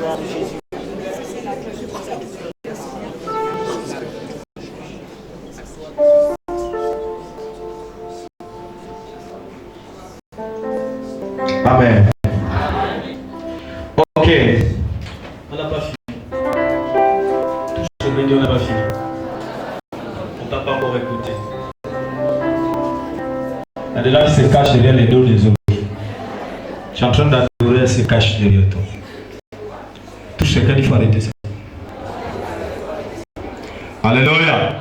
Amen. Ok. On n'a pas fini. Tout ce que on n'a pas fini. On ne t'a pas encore écouté. Il y a des gens qui se cachent derrière les dos des autres. Je suis en train d'adorer, elle se cache derrière toi. Tout ce qu'il faut arrêter ça. Alléluia.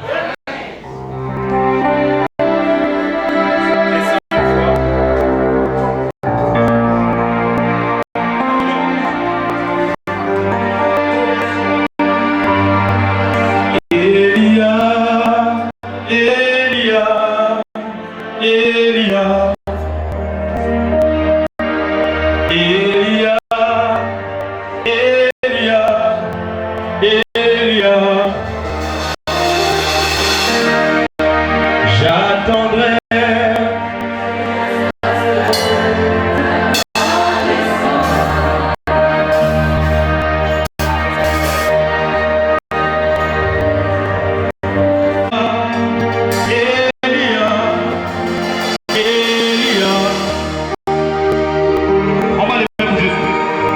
On va les faire juste.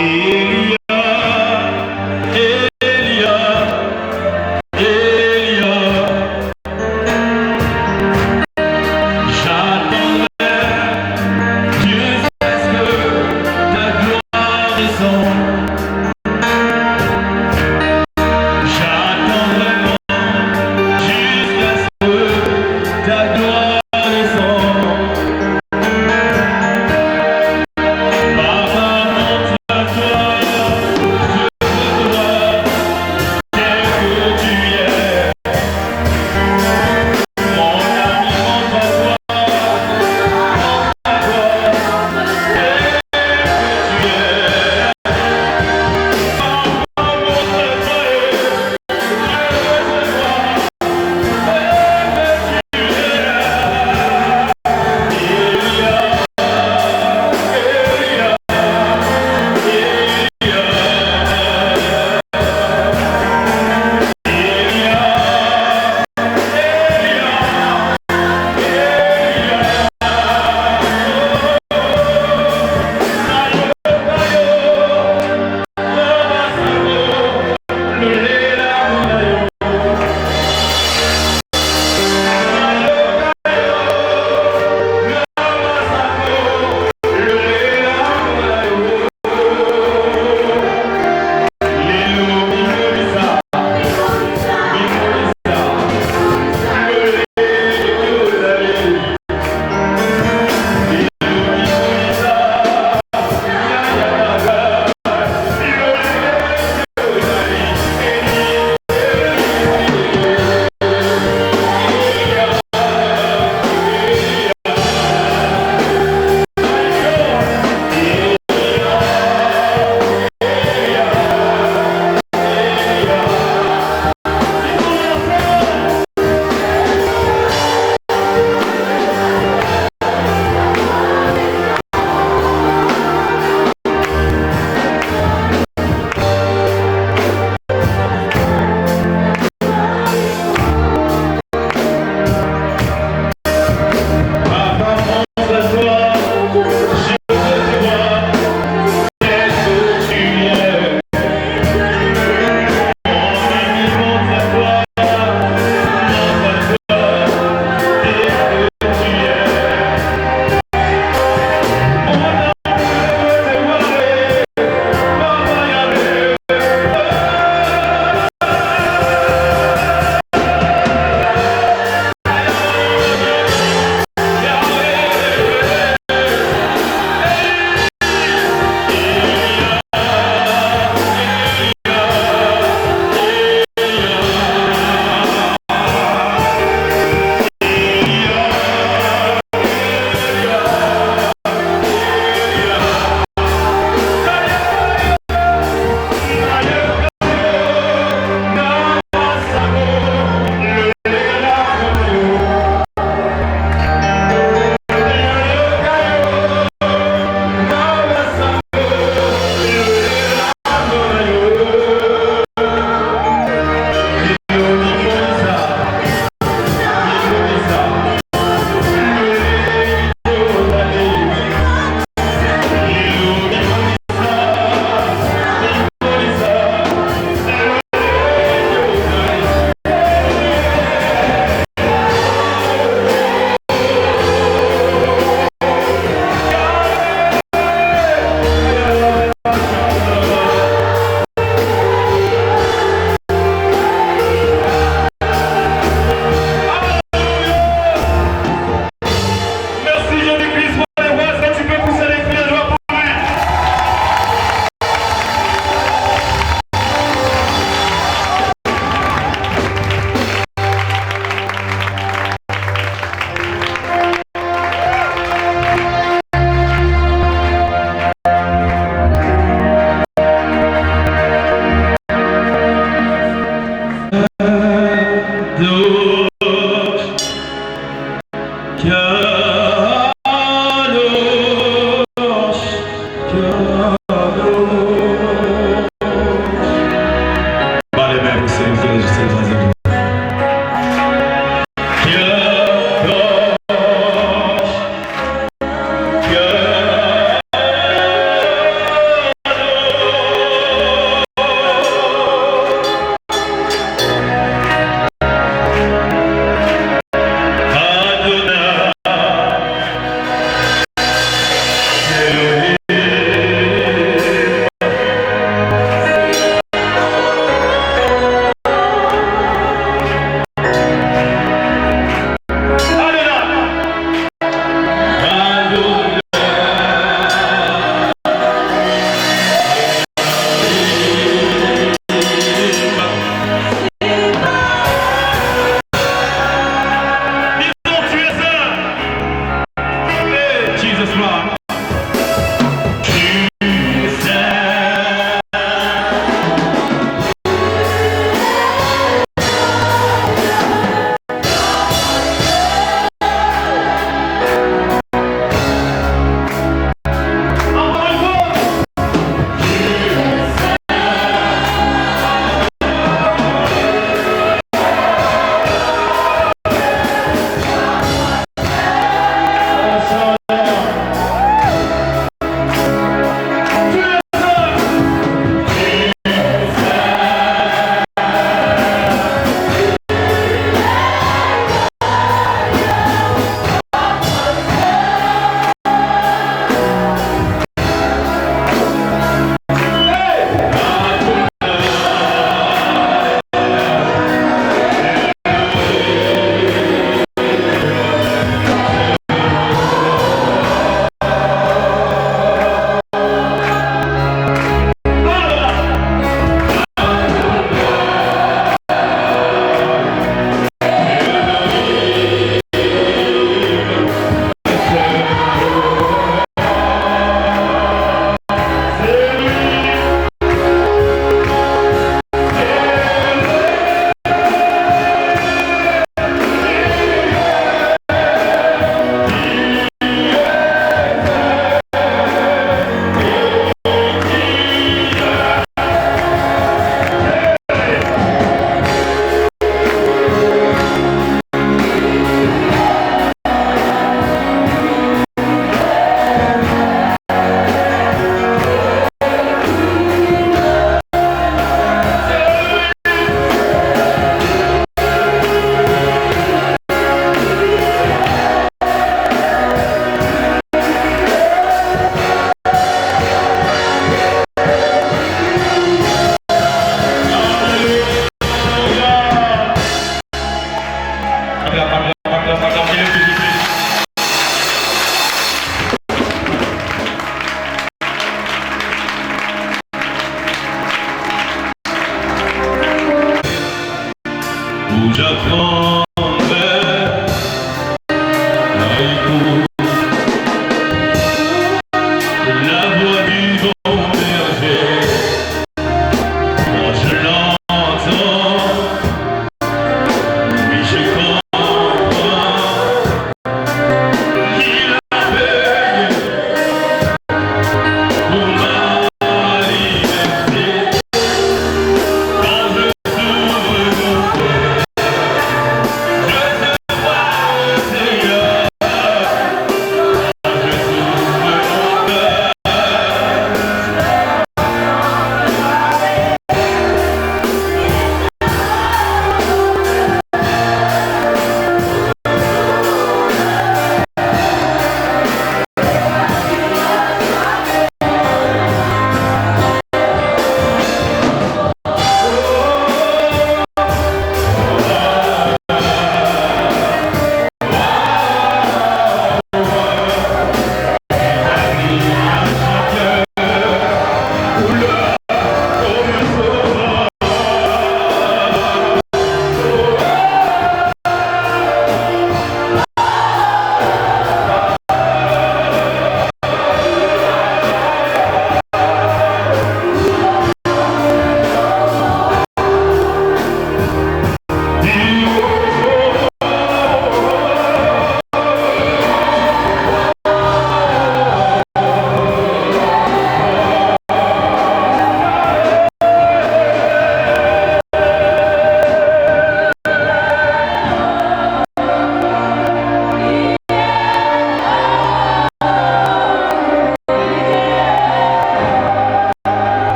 Elia.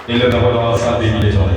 Il est d'abord dans la salle des milliers de gens.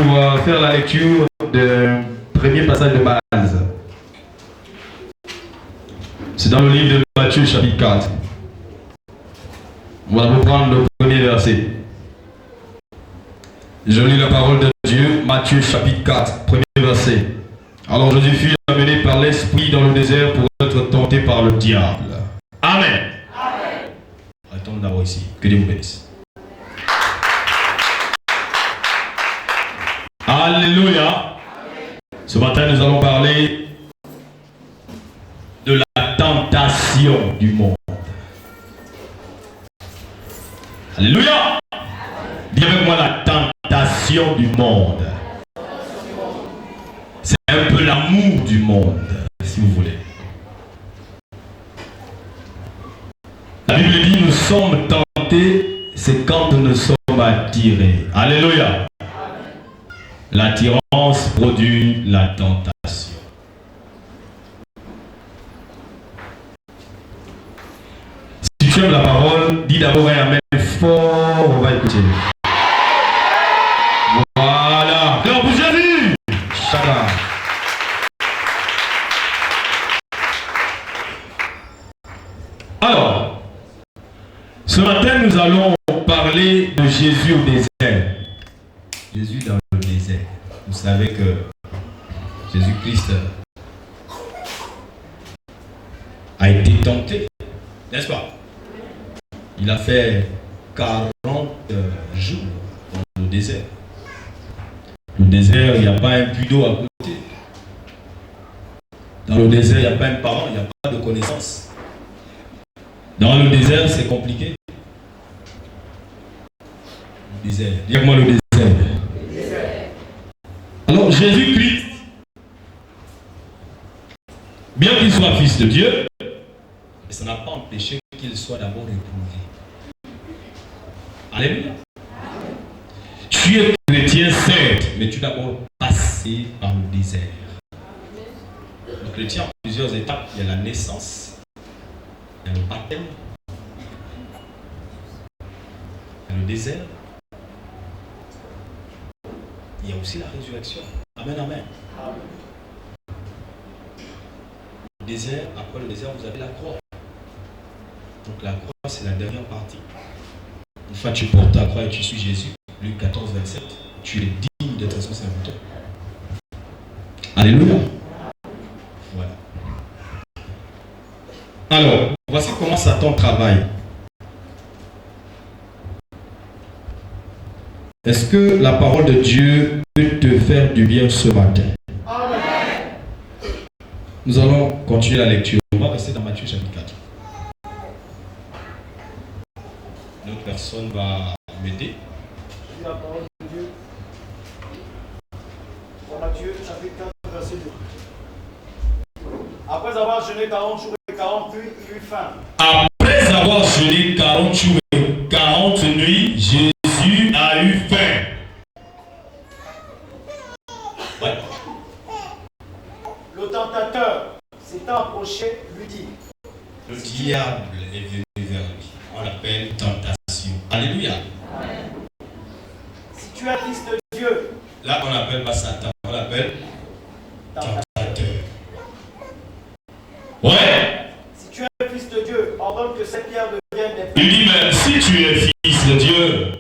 pour faire la lecture du premier passage de base. C'est dans le livre de Matthieu chapitre 4. On va reprendre le premier verset. Je lis la parole de Dieu, Matthieu chapitre 4, premier verset. Alors Jésus fut amené par l'Esprit dans le désert pour être tenté par le diable. Amen. Amen. Attends d'abord ici. Que Dieu vous bénisse. Alléluia. Ce matin, nous allons parler de la tentation du monde. Alléluia. Dis avec moi la tentation du monde. C'est un peu l'amour du monde, si vous voulez. La Bible dit nous sommes tentés, c'est quand nous sommes attirés. Alléluia. L'attirance produit la tentation. Si tu aimes la parole, dis d'abord un amen fort, on va écouter. Voilà. Gloire pour Jésus. Chacun. Alors, ce matin, nous allons parler de Jésus au désert. Jésus dans le désert. Vous savez que Jésus-Christ a été tenté, n'est-ce pas? Il a fait 40 jours dans le désert. Le désert, il n'y a pas un puits d'eau à côté. Dans le désert, il n'y a pas un parent, il n'y a pas de connaissance. Dans le désert, c'est compliqué. Le désert. Dis-moi le désert. Alors Jésus-Christ, bien qu'il soit fils de Dieu, ça n'a pas empêché qu'il soit d'abord éprouvé. Alléluia. Tu es chrétien certes, mais tu dois d'abord passer par le désert. Le chrétien a plusieurs étapes. Il y a la naissance, il y a le baptême, il y a le désert. Il y a aussi la résurrection. Amen, amen. Le désert, après le désert, vous avez la croix. Donc la croix, c'est la dernière partie. Une fois que tu portes ta croix et tu suis Jésus, Luc 14, 27, tu es digne d'être son serviteur. Alléluia. Voilà. Alors, voici comment Satan travaille. Est-ce que la parole de Dieu peut te faire du bien ce matin? Amen. Nous allons continuer la lecture. On va rester dans Matthieu chapitre 4. Une autre personne va m'aider. La parole de Dieu. Dans Matthieu chapitre 4, verset 2. Après avoir jeûné 40 jours et 40 nuits, il eut faim. Après avoir jeûné 40 jours et 40 nuits, Jésus a eu faim. Ouais. Le tentateur s'étant approché, lui dit. Le diable est venu vers lui. On l'appelle tentation. Alléluia. Amen. Si tu es fils de Dieu. Là, on l'appelle pas Satan. On l'appelle tentateur. Ouais. Si tu es fils de Dieu, ordonne que cette pierre devienne des pains. Il dit, mais si tu es fils de Dieu,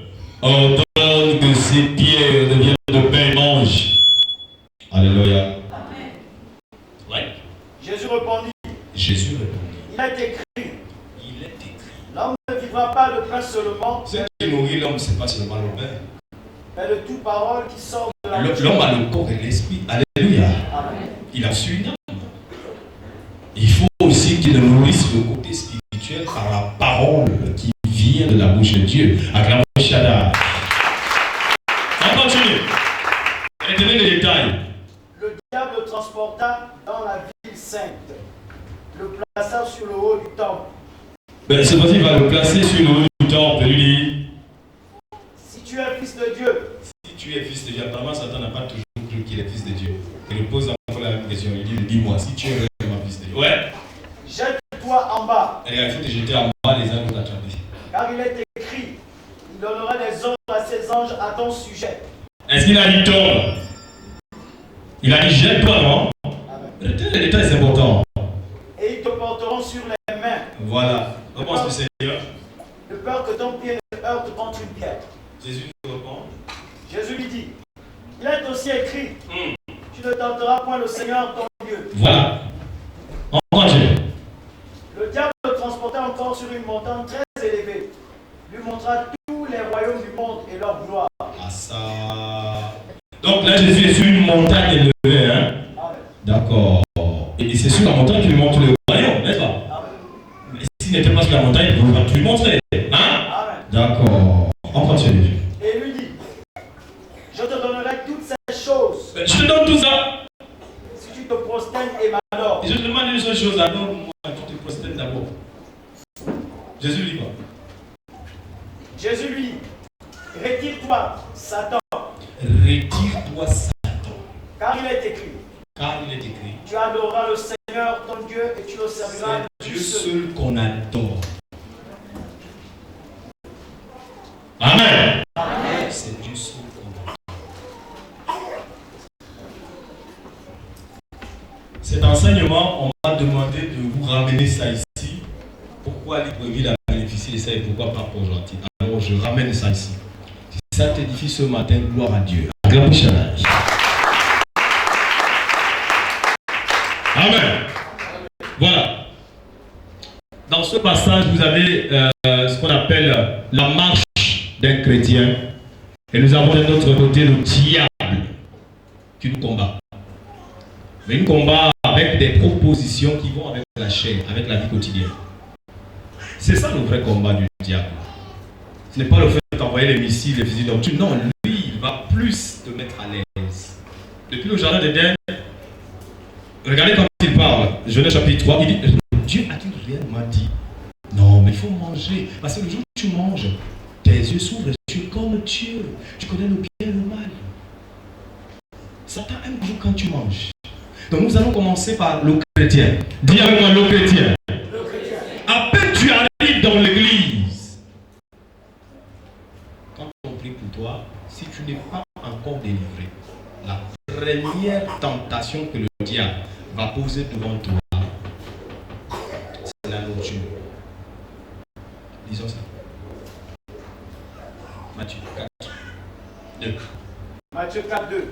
ordonne que ces pierres deviennent de pain, mange. Alléluia. Amen. Ouais. Jésus répondit. Il est écrit. L'homme ne vivra pas de pain seulement. Ce qui nourrit l'homme, ce n'est pas seulement le pain. Mais de toute parole qui sort de la bouche. L'homme a le corps et l'esprit. Alléluia. Amen. Il a su une âme. Il faut aussi qu'il nourrisse le côté spirituel par la parole qui vient de la bouche de Dieu. Acclamons Shaddai. On continue. Retenez les détails. Le diable le transporta dans la ville sainte, le plaça sur le haut du temple. Ben, cette fois-ci, il va le placer sur le haut du temple et lui dire, si tu es fils de Dieu. Si tu es fils de Dieu, apparemment Satan n'a pas toujours cru qu'il est fils de Dieu. Il lui pose encore la même question. Il dit, dis-moi, si tu es vraiment fils de Dieu. Ouais. Jette-toi en bas. Et il faut te jeter en bas, les anges vont t'attraper. Car il est écrit, il donnera des ordres à ses anges à ton sujet. Est-ce qu'il a dit tombe? Il a dit jette-toi, non? Le détail est important. Et ils te porteront sur les mains. Voilà. Réponse du Seigneur. De peur que ton pied ne heurte contre une pierre. Jésus lui répond. Jésus lui dit, il est aussi écrit, tu ne tenteras point le Seigneur ton Dieu. Voilà. On continue. Le diable le transportait encore sur une montagne très élevée, lui montra tous les royaumes du monde et leur gloire. Ah ça. Donc là Jésus est sur une montagne élevée, hein? D'accord. Et c'est sur la montagne qu'il lui montre le royaume, n'est-ce pas? Mais s'il n'était pas sur la montagne, il ne pouvait pas lui montrer. Hein? D'accord. On continue. Et il lui dit, je te donnerai toutes ces choses. Je te donne tout ça. Si tu te prosternes et m'adores. Et je te demande une seule chose, adore-moi, tu te prosternes d'abord. Jésus lui dit quoi? Jésus lui dit, retire-toi, Satan. Retire-toi, Satan. Car il est écrit. Car il est écrit. Tu adoreras le Seigneur ton Dieu et tu le serviras. C'est Dieu seul qu'on adore. Amen. Amen. C'est Dieu seul qu'on adore. Cet enseignement, on m'a demandé de vous ramener ça ici. Pourquoi Libreville a bénéficié de ça et pourquoi pas pour Gentil? Alors je ramène ça ici. Si ça t'édifie ce matin, gloire à Dieu. Acclamons Shaddai. Amen. Voilà. Dans ce passage, vous avez ce qu'on appelle la marche d'un chrétien. Et nous avons de notre côté le diable qui nous combat. Mais il combat avec des propositions qui vont avec la chair, avec la vie quotidienne. C'est ça le vrai combat du diable. Ce n'est pas le fait d'envoyer les missiles, les fusils d'obtus. Non, lui, il va plus te mettre à l'aise. Depuis le jardin d'Éden, regardez comment il parle. Genèse chapitre 3, il dit, Dieu a-t-il réellement dit? Non, mais il faut manger. Parce que le jour où tu manges, tes yeux s'ouvrent, tu es comme Dieu. Tu connais le bien et le mal. Satan aime toujours quand tu manges. Donc nous allons commencer par le chrétien. Dis avec moi le chrétien. À peine tu arrives dans l'église. Quand on prie pour toi, si tu n'es pas encore délivré, la première tentation que le diable va poser devant toi, c'est la nourriture. Disons ça. Matthieu 4, 2. Matthieu 4, 2.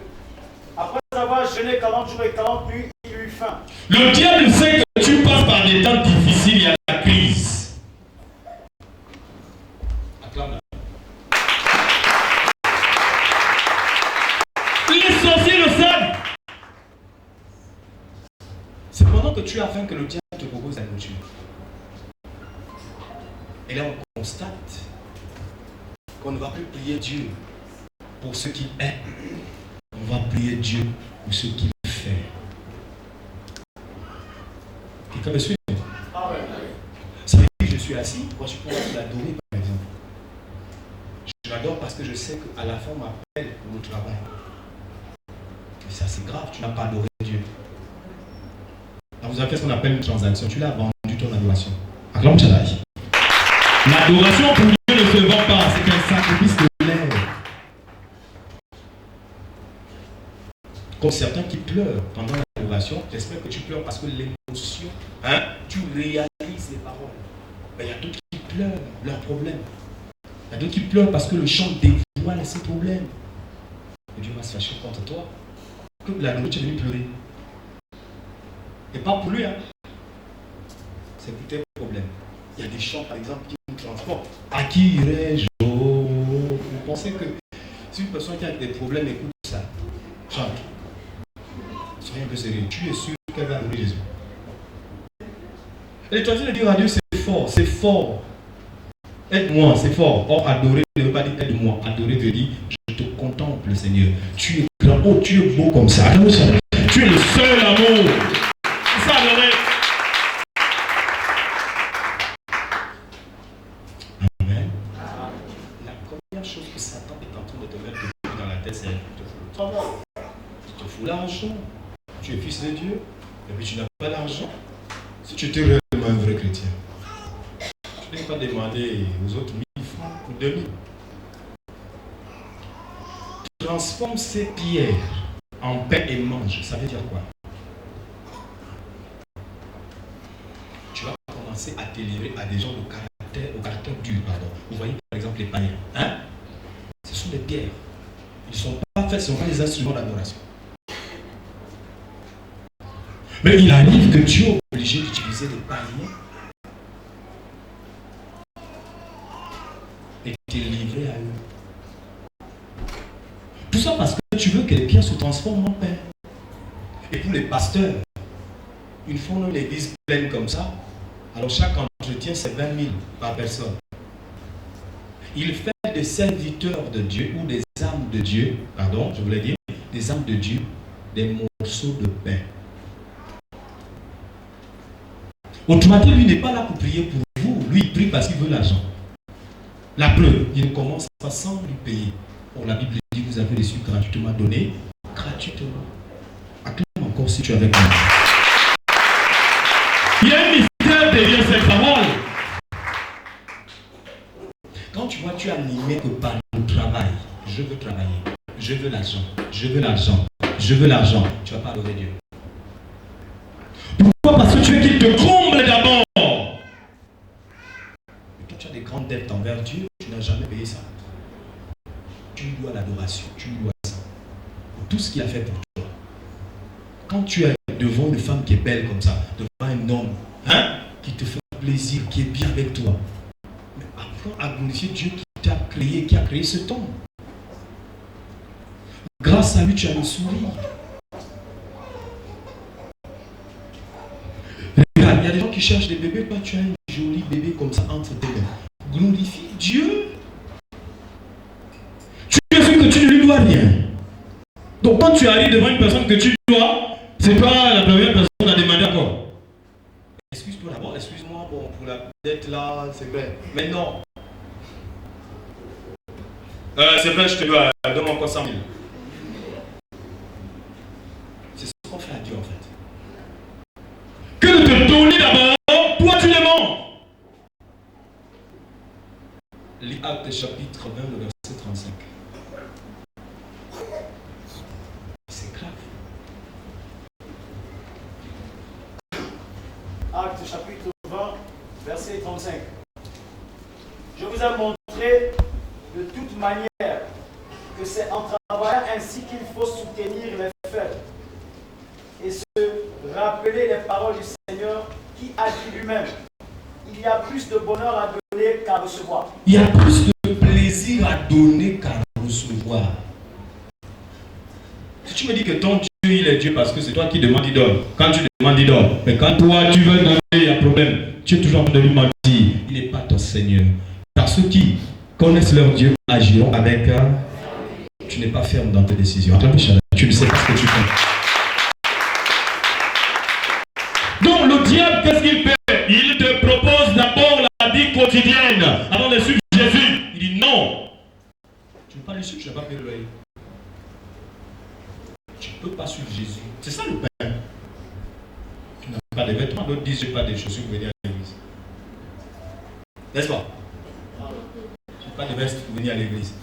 Après avoir jeûné 40 jours et 40 nuits, il eut faim. Le diable sait que tu passes par des temps difficiles, il y a la crise. Acclame-la. Les sorciers le savent. C'est pendant que tu as faim que le diable te propose la nourriture. Et là, on constate qu'on ne va plus prier Dieu pour ce qu'il est. On va prier Dieu pour ce qu'il fait. Quelqu'un me suit? Ça veut dire que je suis assis, moi je peux l'adorer par exemple. Je l'adore parce que je sais qu'à la fin on m'appelle pour le travail. Et ça c'est grave, tu n'as pas adoré Dieu. Là, vous avez fait ce qu'on appelle une transaction, tu l'as vendu ton adoration. Acclame Shaddai. L'adoration pour Dieu ne se vend pas, c'est un sacrifice de l'air. Comme certains qui pleurent pendant l'adoration, j'espère que tu pleures parce que l'émotion, tu réalises les paroles. Mais il y a d'autres qui pleurent leurs problèmes. Il y a d'autres qui pleurent parce que le chant dévoile ses problèmes. Et Dieu va se fâcher contre toi. Que la nourriture est venue pleurer. Et pas pour lui, c'est pour tes problèmes. Il y a des chants, par exemple, qui nous transportent. À qui irais-je? Vous pensez que si une personne qui a des problèmes écoute ça, chante. Soyez un peu sérieux. Tu es sûr qu'elle va adorer Jésus. Et tu as dit de dire à Dieu, c'est fort, c'est fort. Aide-moi, c'est fort. Or, adorer ne veut pas dire aide-moi. Adorer veut dire je te contemple, Seigneur. Tu es grand, oh, tu es beau comme ça. Tu es le seul amour. C'est ça, adorer. Amen. La première chose que Satan est en train de te mettre dans la tête, c'est tu te fous le travail. Tu te fous l'argent. Tu es fils de Dieu. Et puis tu n'as pas l'argent. Si tu étais réellement un vrai chrétien, tu n'as pas demandé aux autres 1000 francs ou 2000. transforme ces pierres en pain et mange, ça veut dire quoi? Tu vas commencer à t'élever à des gens au caractère dur, pardon. Vous voyez par exemple les païens, hein? Ce sont des pierres. Ils ne sont pas faits, ce ne sont pas des instruments d'adoration. Mais il arrive que Dieu est obligé d'utiliser des païens et te livrer à eux. Tout ça parce que tu veux que les pierres se transforment en pain. Et pour les pasteurs, une fois on a l'église pleine comme ça, alors chaque entretien c'est 20 000 par personne. Il fait des serviteurs de Dieu ou des âmes de Dieu, pardon, je voulais dire, des âmes de Dieu, des morceaux de pain. Autrement dit, lui n'est pas là pour prier pour vous, lui il prie parce qu'il veut l'argent. La preuve, il ne commence pas sans lui payer. Or, la Bible dit, vous avez reçu gratuitement, donné gratuitement. Acclame encore si tu es avec moi. Il y a un mystère derrière cette parole. Quand tu vois, tu es animé que par le travail. Je veux travailler. Je veux l'argent. Je veux l'argent. Je veux l'argent. Tu ne vas pas adorer Dieu. Pourquoi? Parce que tu veux qu'il te comble d'abord. Et toi, tu as des grandes dettes envers Dieu. Tu n'as jamais payé ça. Tu lui dois l'adoration. Tu lui dois ça. Pour tout ce qu'il a fait pour toi. Quand tu es devant une femme qui est belle comme ça, devant un homme, hein, qui te fait plaisir, qui est bien avec toi, mais apprends à glorifier Dieu qui t'a créé, qui a créé ce temps. Grâce à lui, tu as le sourire. Regarde, il y a des gens qui cherchent des bébés. Toi, tu as un joli bébé comme ça entre tes mains. Glorifie Dieu. Tu es sûr que tu ne lui dois rien. Donc, quand tu arrives devant une personne que tu dois, c'est pas la première personne à demander encore. Excuse-toi d'abord, excuse-moi, bon, pour la dette là, c'est vrai. Mais non. C'est vrai, je te dois, donne-moi encore 100 000. C'est ce qu'on fait à Dieu en fait. Que de te donner d'abord, toi tu demandes. Lis Actes chapitre 20, le verset 35. C'est grave. Actes chapitre 20, verset 35. Je vous ai montré de toute manière que c'est en travaillant ainsi qu'il faut soutenir les faibles et se rappeler les paroles du Seigneur qui a dit lui-même: il y a plus de bonheur à donner qu'à recevoir. Il y a plus de plaisir à donner qu'à recevoir. Si tu me dis que ton Dieu, il est Dieu parce que c'est toi qui demandes, il donne. Quand tu demandes, il donne. Mais quand toi, tu veux donner, il y a problème. Tu es toujours en train de lui mentir. Il n'est pas ton Seigneur. Car ceux qui connaissent leur Dieu agiront avec tu n'es pas ferme dans tes décisions. Tu ne sais pas ce que tu fais. Donc le diable, qu'est-ce qu'il fait? Il te propose d'abord la vie quotidienne avant de suivre Jésus. Il dit non. Tu ne veux pas le suivre, je n'ai pas payé le loyer. Tu ne peux pas suivre Jésus. C'est ça le pain. Tu n'as pas de vêtements. D'autres disent, je n'ai pas de chaussures pour venir à l'église. N'est-ce pas? Tu n'as pas de veste pour venir à l'église.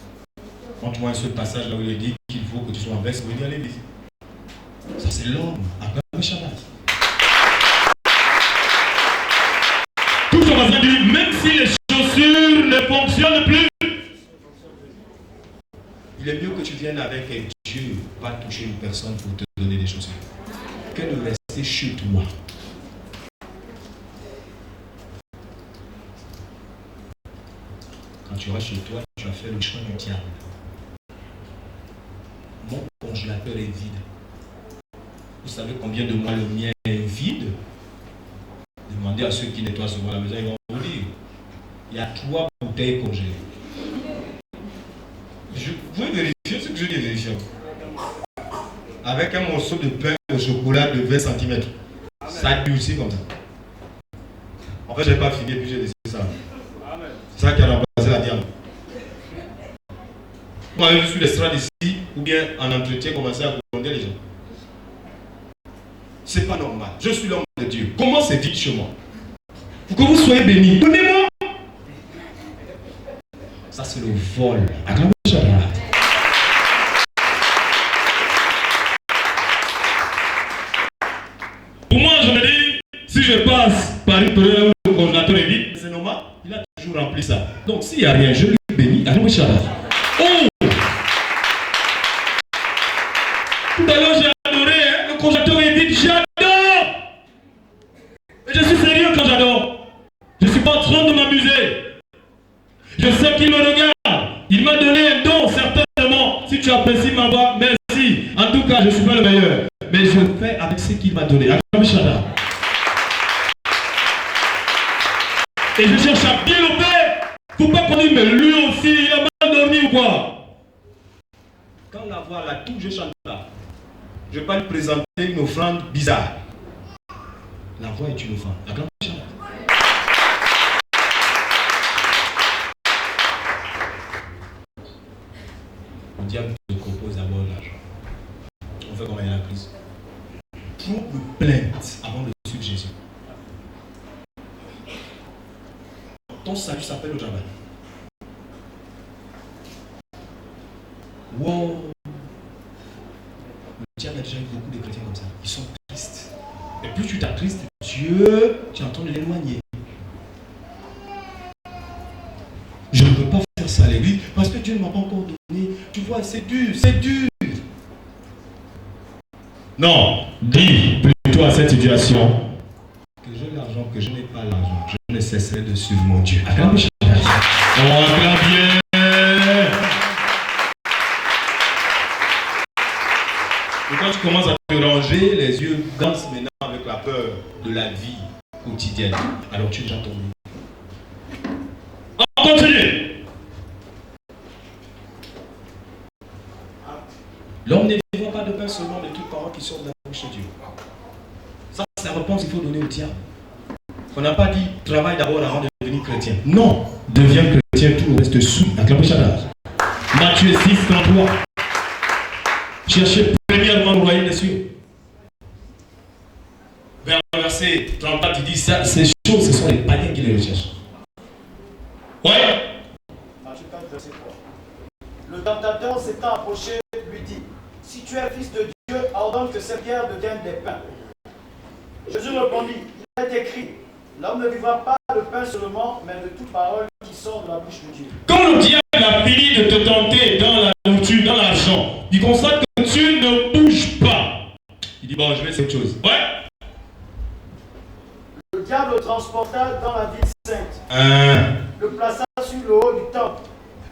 Montre-moi un seul passage là où il dit qu'il faut que tu sois en veste pour venir à l'église. Ça c'est l'homme. Après le Shabbat. Tout ce qu'on va dire, même si les chaussures ne fonctionnent plus, il est mieux que tu viennes avec un Dieu va toucher une personne pour te donner des chaussures que de rester chez toi. Quand tu vas chez toi, tu as fait le choix du diable. Mon congélateur est vide. Vous savez combien de mois le mien est vide? Demandez à ceux qui nettoient souvent la maison, ils vont vous dire. Il y a 3 bouteilles congelées. Vous pouvez vérifier ce que je dis, vérifier. Avec un morceau de pain au chocolat de 20 cm. Ça durcit comme ça. En fait, je n'ai pas fini et puis j'ai laissé ça. C'est ça qui a remplacé la diable. Vous m'avez vu sur l'estrade ici, ou bien en entretien, commencer à gronder les gens. C'est pas normal. Je suis l'homme de Dieu. Comment c'est dit chez moi? Pour que vous soyez bénis, donnez-moi. Ça, c'est le vol. je passe par une période où le congélateur est vide, c'est normal, il a toujours rempli ça. Donc s'il n'y a rien, je lui bénis. Alléluia. Oh! Tout à l'heure, j'ai adoré, hein? Le congélateur est vide, j'adore! Et je suis sérieux quand j'adore. Je ne suis pas en train de m'amuser. Je sais qu'il me regarde. Il m'a donné un don, certainement. Si tu apprécies ma voix, merci. En tout cas, je ne suis pas le meilleur. Mais je fais avec ce qu'il m'a donné. Et je cherche à bien le faire. Faut pas qu'on dise, mais lui aussi, il a mal dormi ou quoi? Quand la voix la touche, je chante pas. Je ne vais pas lui présenter une offrande bizarre. La voix est une offrande. La grande chaleur. Le diable te propose d'abord l'argent. On fait comment il y a la prise. Trouble plainte avant de suivre Jésus. Ton salut s'appelle au travail. Wow. Le diable a déjà eu beaucoup de chrétiens comme ça. Ils sont tristes. Et plus tu t'attristes, Dieu, tu es en train de l'éloigner. Je ne peux pas faire ça à l'église parce que Dieu ne m'a pas encore donné. Tu vois, c'est dur, c'est dur. Non, dis plutôt à cette situation que j'ai l'argent, que je n'ai pas l'argent. Je ne cesserai de suivre mon Dieu. Acclame bien. Acclame bien. Et quand tu commences à te ranger, les yeux dansent maintenant avec la peur de la vie quotidienne. Alors tu es déjà tombé. On continue. L'homme ne vivra pas de pain seulement, mais toutes paroles qui sortent de la bouche de Dieu. Ça, c'est la réponse qu'il faut donner au diable. On n'a pas dit travaille d'abord avant de devenir chrétien. Non, deviens chrétien, tout le reste suit. Acclame Shaddai. Matthieu 6, 33. Cherchez premièrement le royaume des cieux. Vers le verset 34, il dit ça, ces choses, ce sont les païens qui les recherchent. Ouais. Matthieu 4, verset 3. Le tentateur s'étant approché, lui dit, si tu es fils de Dieu, ordonne que ces pierres deviennent des pains. Jésus répondit, il est écrit, l'homme ne vivra pas de pain seulement, mais de toute parole qui sort de la bouche de Dieu. Quand le diable a fini de te tenter dans la nourriture, dans l'argent, il constate que tu ne bouges pas. Il dit, bon, je vais faire autre chose. Ouais. Le diable le transporta dans la ville sainte. Le plaça sur le haut du temple.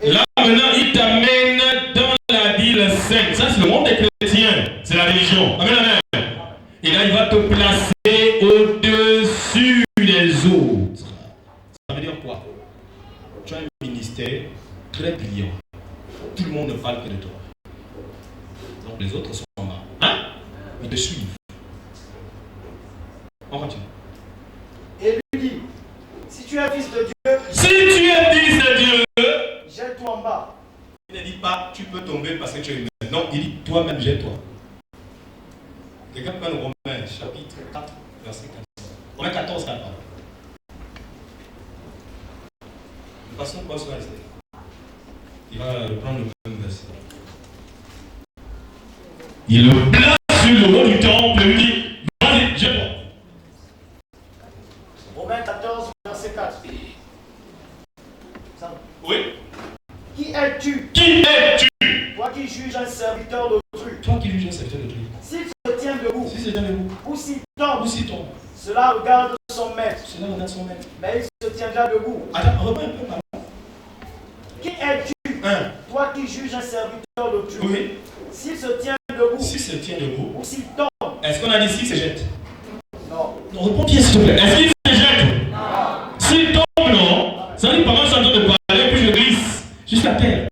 Et là, maintenant, il t'amène dans la ville sainte. Ça, c'est le monde des chrétiens. C'est la religion. Amen, amen. Et là, il va te placer au-dessus des autres. Ça veut dire quoi? Tu as un ministère très brillant. Tout le monde ne parle que de toi. Donc, les autres sont en bas. Hein? Ils te suivent. On continue. Et lui dit, si tu es fils de Dieu, jette-toi en bas. Il ne dit pas, tu peux tomber parce que tu es humain. Non, il dit, toi-même, jette-toi. Quelqu'un prend le Romains, chapitre 4, verset 14. Romains 14, 4. Le pasteur Paul sera resté. Il va reprendre le même verset. Il le place sur le haut du temple et lui dit, vas-y, jette-toi. Romains 14, verset 4. Oui. Qui es-tu? Qui es-tu? Toi qui juges un serviteur d'autrui. Toi qui juges un serviteur d'autrui. S'il se tient debout, ou s'il tombe, cela regarde son maître. Mais il se tiendra debout. Attends, reprends un peu, pardon. Qui es-tu? Toi qui juges un serviteur d'autrui. Oui. S'il se tient debout, ou s'il tombe. Est-ce qu'on a dit s'il se jette? Non. Non, réponds bien s'il te plaît. Est-ce qu'il se jette? Non. S'il tombe, non. Ça dit pendant que je suis en train de parler, puis je glisse jusqu'à terre.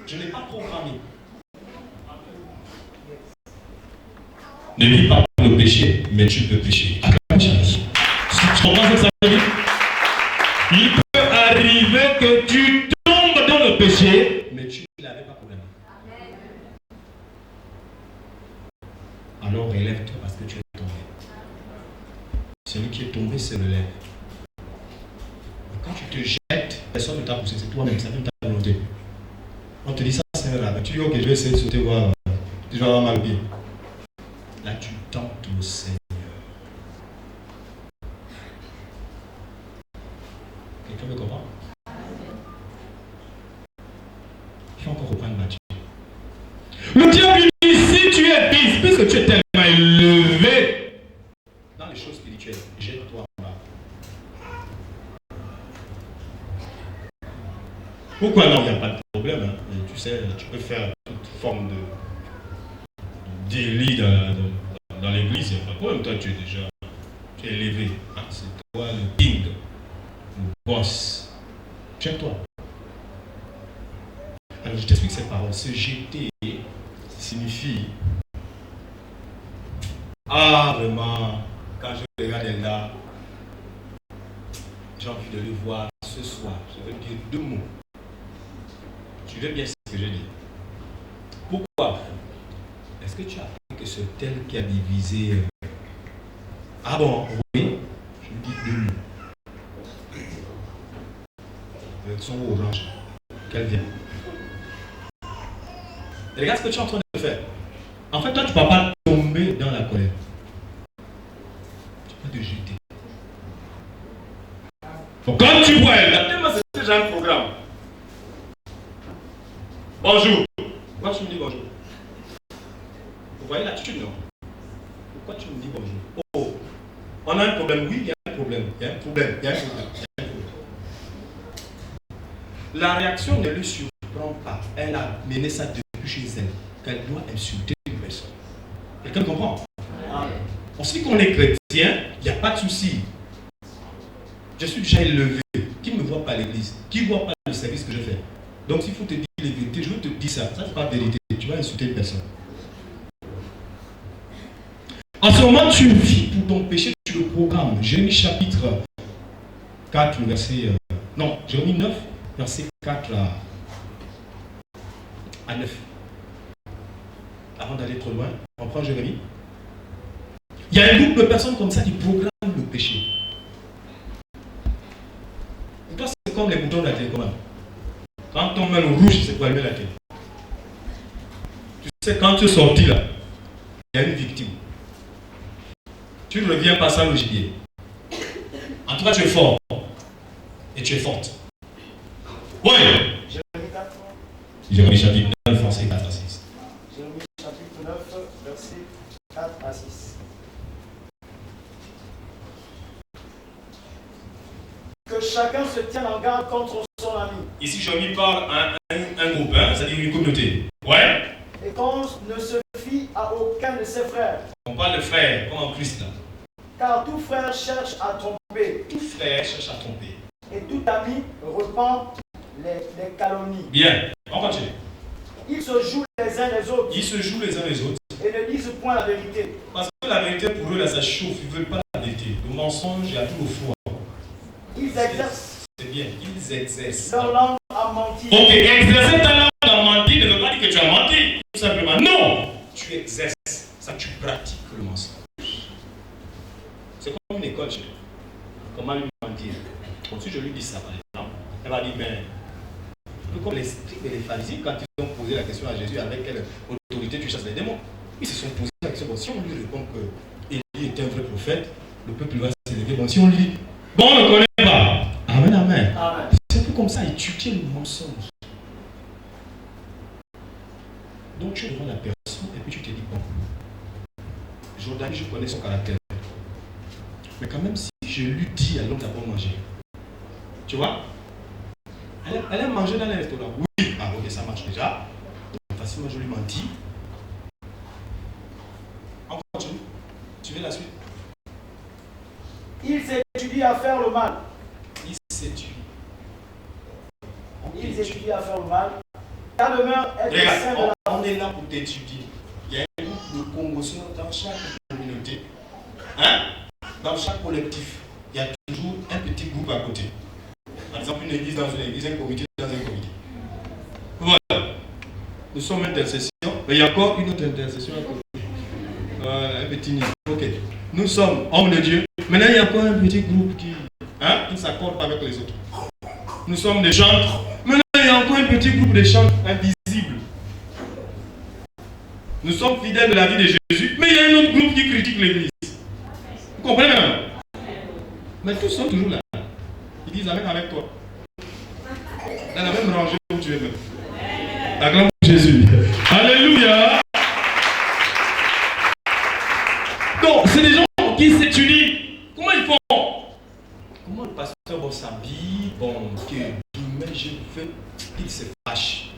Je n'ai pas programmé. Ne vis pas pour le péché, mais tu peux pécher. Si tu comprends ce que ça veut dire? Il peut arriver que tu tombes dans le péché, mais tu ne l'avais pas programmé. Alors relève-toi parce que tu es tombé. Celui qui est tombé se relève. Quand tu te jettes, personne ne t'a poussé, c'est toi-même, ça fait ta volonté. On te dit ça, c'est un rêve. Tu dis, ok, je vais essayer de sauter, voir. Tu vas avoir mal au pied. Là, tu tentes au Seigneur. faut encore reprendre Matthieu. Le diable lui dit, si tu es fils, puisque tu es tellement élevé dans les choses spirituelles, jette-toi en bas. Pourquoi non? Il n'y a pas de problème. Hein. Tu sais, tu peux faire toute forme de délit dans l'église, il n'y a pas de problème. Toi, tu es élevé. Hein. C'est toi le king, le boss. Jette-toi. Alors, je t'explique ces paroles. Se jeter signifie. Ah, vraiment, quand je regarde Elda, j'ai envie de le voir ce soir. Je vais dire 2 mots. Tu veux bien ce que je dis. Pourquoi? Est-ce que tu as appris que c'est tel qui a divisé? Ah bon, oui. Je lui dis 2 mots. Avec son orange. Qu'elle vient. Et regarde ce que tu es en train de faire. En fait, toi, tu ne vas pas tomber dans la colère. Tu peux te jeter. Donc, quand tu vois elle, tellement c'est ce genre de programme. Bonjour. Pourquoi tu me dis bonjour? Vous voyez l'attitude, non? Pourquoi tu me dis bonjour? Oh, on a un problème. Oui, il y a un problème. Il y a un problème. Il y a un problème. La réaction ne lui surprend pas. Elle a mené ça depuis chez elle. Qu'elle doit insulter une personne. Quelqu'un comprend? En ce qu'on est chrétien, il n'y a pas de souci. Je suis déjà élevé. Qui ne me voit pas à l'église? Qui ne voit pas le service que je fais? Donc s'il faut te dire les vérités, je veux te dire ça. Ça, c'est pas la vérité. Tu vas insulter une personne. En ce moment, tu vis pour ton péché, tu le programmes. Jérémie chapitre 4, verset... non, Jérémie 9, verset 4 à 9. Avant d'aller trop loin, on prend Jérémie. Il y a un groupe de personnes comme ça qui programment le péché. Et toi, c'est comme les boutons de la télécommande. Quand ton main rouge, c'est pour allumer la télé. Tu sais, quand tu es sorti là, il y a une victime. Tu ne reviens pas sans le gibier. En tout cas, tu es fort. Et tu es forte. Oui. Jérémie 4. Jérémie chapitre 9, verset 4 à 6. Jérémie chapitre 9, verset 4 à 6. Que chacun se tienne en garde contre son ami. Ici, Jérémie parle à un groupe, hein, c'est-à-dire une communauté. Ouais. Et qu'on ne se fie à aucun de ses frères. On parle de frères, comme en Christ là. Car tout frère cherche à tromper. Tout frère cherche à tromper. Et tout ami répand les calomnies. Bien, on continue. Ils se jouent les uns les autres. Ils se jouent les uns les autres. Et ne disent point la vérité. Parce que la vérité pour eux, là, ça chauffe. Ils ne veulent pas la vérité. Le mensonge, il y a tout le froid. Ils exercent. C'est bien, ils exercent. Leur langue à mentir. Ok, exercer ta langue à mentir ne veut pas dire que tu as menti. Tout simplement. Non! Tu exerces. Ça, tu pratiques le mensonge. C'est comme une école, chez toi. Comment lui mentir? Bon, si je lui dis ça, par exemple, elle va dire, mais un peu comme les scribes et les pharisiens, quand ils ont posé la question à Jésus, avec quelle autorité tu chasses les démons, ils se sont posé la question. Bon, si on lui répond que Élie est un vrai prophète, le peuple va s'élever. Bon, si on lui dit, bon, on ne connaît pas. Amen, amen. Amen. C'est un peu comme ça, étudier le mensonge. Donc tu es devant la personne et puis tu te dis, bon, Jordan, je connais son caractère. Mais quand même, si je lui dis à l'homme d'abord manger, tu vois, elle a mangé dans les restaurants. Oui, ah ok, ça marche déjà. Donc, facilement, je lui mentis. On continue. Tu veux la suite? Ils étudient à faire le mal. Ils s'étudient. Ils étudient à faire le mal. Ta demeure est au sein de Regarde, la... on est là pour t'étudier. Il y a un groupe de Congosiens dans chaque communauté. Hein? Dans chaque collectif, il y a toujours un petit groupe à côté. Par exemple, une église dans une église, un comité dans un comité. Voilà. Nous sommes intercession, mais il y a encore une autre intercession à côté. Voilà, un petit niveau. Ok. Nous sommes hommes de Dieu. Maintenant, il y a encore un petit groupe qui ne s'accorde pas avec les autres. Nous sommes des chantres. Maintenant, il y a encore un petit groupe de chantres invisibles. Nous sommes fidèles de la vie de Jésus, mais il y a un autre groupe qui critique l'église. Vous comprenez maintenant? Mais tous sont toujours là. Ils disent Amen avec toi. Dans la même rangée où tu es même. Acclamons Jésus. Alléluia. Donc, c'est des gens qui s'étudient. Comment ils font? Comment le pasteur bon, s'habille, bon, mais je veux qu'il se fâche.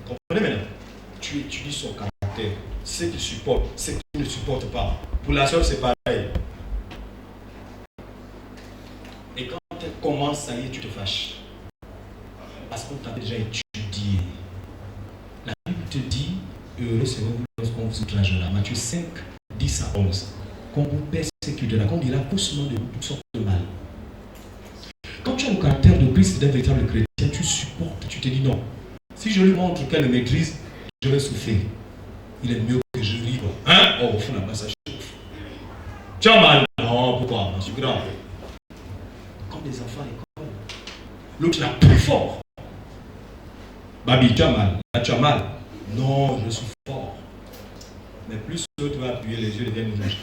Vous comprenez maintenant? Tu étudies son caractère, ce qu'il supporte, ce qu'il ne supporte pas. Pour la soeur, c'est pareil. Et quand elle commence, ça y est, tu te fâches. Parce qu'on t'a déjà étudié. La Bible te dit, heureux serez-vous lorsqu'on vous outragera. Matthieu 5, 10 à 11. Qu'on vous persécutera, qu'on dira faussement de vous toutes sortes de mal. Quand tu as le caractère de Christ d'un véritable chrétien, tu supportes, tu te dis non. Si je lui montre qu'elle le maîtrise, je vais souffrir. Il est mieux que je ris. Hein? Oh, au fond, là-bas, ça chauffe. Tu as mal? Non, pourquoi? Je suis grave. Comme des enfants à l'école. L'autre, là, plus fort. Babi, tu as mal. Là, tu as mal. Non, je suis fort. Mais plus l'autre va appuyer, les yeux deviennent rouges.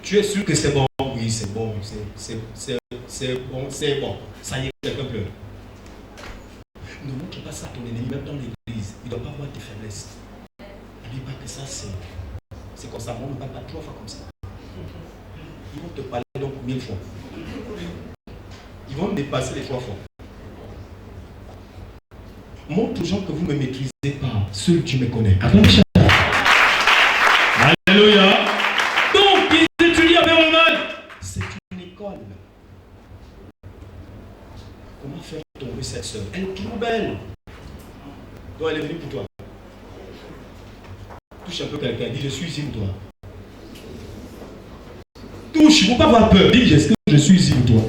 Tu es sûr que c'est bon? Oui, c'est bon. C'est bon, c'est bon. Ça y est, quelqu'un pleure. Ne montre pas ça à ton ennemi, même dans l'église. Il ne doit pas voir tes faiblesses. Ne dis pas que ça, c'est comme ça. On ne parle pas 3 fois comme ça. Ils vont te parler donc 1000 fois. Ils vont dépasser les 3 fois. Montre aux gens que vous ne me maîtrisez pas. Seul tu me connais. Alléluia. Donc, ils étudient avec Roman. C'est une école. Comment faire tomber cette soeur? Elle est trop belle. Donc, elle est venue pour toi. Touche un peu quelqu'un. Dis, je suis ici pour toi. Touche, il ne faut pas avoir peur. Dis, est-ce que je suis ici pour toi?